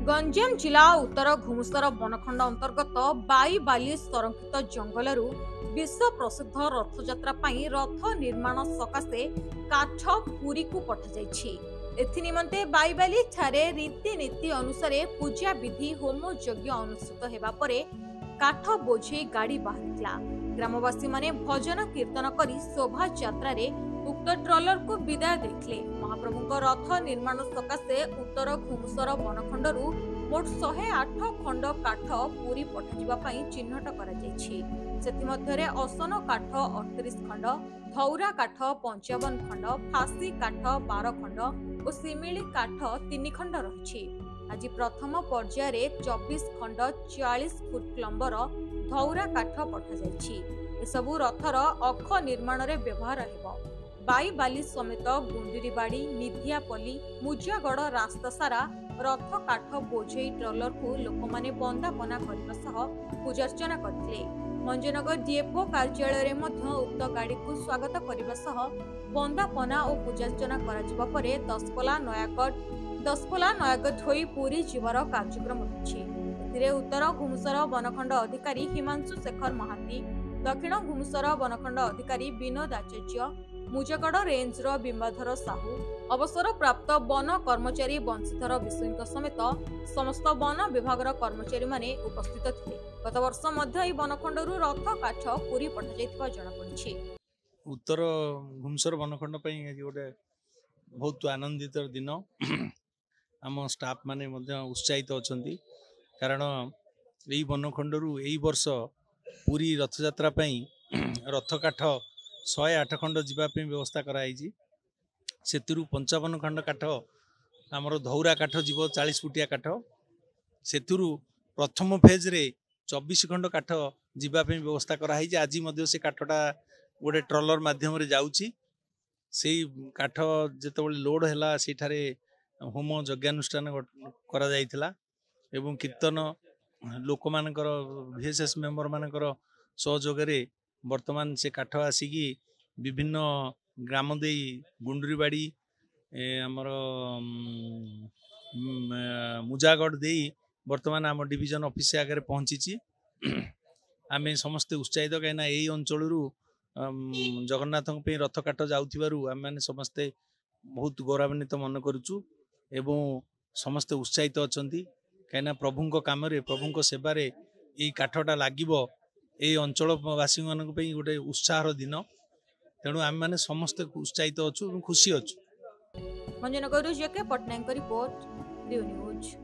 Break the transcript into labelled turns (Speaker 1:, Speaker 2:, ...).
Speaker 1: गंजाम जिला उत्तर घुमुसर बनखंड अंतर्गत बाईबाली संरक्षित जंगलरू विश्व प्रसिद्ध रथयात्रा पाई रथ निर्माण सकाशे काठ पुरी को पठाଯାଇଛି। एथिनिमंते बाईबाली ठारे रीतिनीति अनुसार पूजा विधि होम यज्ञ अनुष्ठित हेबा परे काठ बोझे गाड़ी बाहरिला। ग्रामवासी माने भजन कीर्तन करी शोभा यात्रा रे उक्त ट्रलर को विदाय देथिले। महाप्रभुଙ୍କ रथ निर्माण सकाशे उत्तर घुमुसर बनखंडरू मोट 108 खंड काठ पुरी पठाजिबा पई चिन्हट करा जायछि। सेति मध्यरे असन काठ 38 खंड, धौरा काठ 55 खंड, फासी काठ 12 खंड और सिमिली काठ 3 खंड रहिछि। आज प्रथम पर्याय रे 24 खंड 40 फुट लंबर धौरा काठ पठा जायछि। एसबु रथर अख निर्माण रे व्यवहार हेबो। बाईबाली समेत गुंडीरीबाड़ी, निधियापल्ली, मुजागड़ रास्ता सारा रथ काठ बोझे ट्रलर को लोक माने बंदापना करने सह पूजार्चना करथिले। मंजनगर डीएफओ कार्यालय रे मध्य उक्त गाड़ी को स्वागत करने सह बंदापना और पूजार्चना कराजिबा परे दसपला नयागढ़ होई पूरी जीवर कार्यक्रम रहिछि। एथिरे उत्तर घुमुसर बनखंड अधिकारी हिमांशु शेखर महांती, दक्षिण घुमुसर बनखंड अधिकारी विनोद आचार्य, मुजागड़ रेंजर बिंबाधर साहू, अवसर प्राप्त वन कर्मचारी बंशीधर विश्वଙ୍କ समेत समस्त वन विभाग कर्मचारी माने उपस्थित थिले। गत वर्ष मध्य बनखंडरू रथ काठ पुरी पठा जायतिबा जणा पड़िछि।
Speaker 2: उत्तर घुमुसर बनखंड पई गोटे बहुत आनंदित दिन। आम स्टाफ माने मध्य उत्साहित अछंती, कारण एई बनखंडरू एई वर्ष पूरी रथयात्रा पई रथ काठ 108 खंड जीवापी व्यवस्था कराई। से 55 खंड काठ आमर धौरा काठ जीव 40 फुटिया काठ। से प्रथम फेज रे 24 खंड काठ जीवापी व्यवस्था कराई। आज मध्य से काठटा गोटे ट्रलर माध्यम रे जाउची। से काठ जेतबेले लोड हैला सेठारे होम यज्ञानुष्ठान करा जायतिला एवं कीर्तन लोक मानकर VSS मेंबर मानकर सहयोग रे वर्तमान से काठ आसिकी विभिन्न ग्राम दे गुंडरीबाड़ी आमर मुजागड़ दे वर्तमान आम डिविजन ऑफिस आगे पहुंची। आमे समस्ते उत्साहित कहीं यही अंचल जगन्नाथ रथ काठ जाऊँ आम मैंने समस्ते बहुत गौरवान्वित मन करुचु एवं समस्ते उत्साहित अच्छा कहीं प्रभु काम प्रभु सेवार यही काठटा लगे ये अंचलवासी मान गोटे उत्साहर दिन। तेणु आम मैंने समस्ते उत्साहित अच्छु खुशी अच्छु।
Speaker 1: मंजनगर जेके पटनायक रिपोर्ट, न्यूज।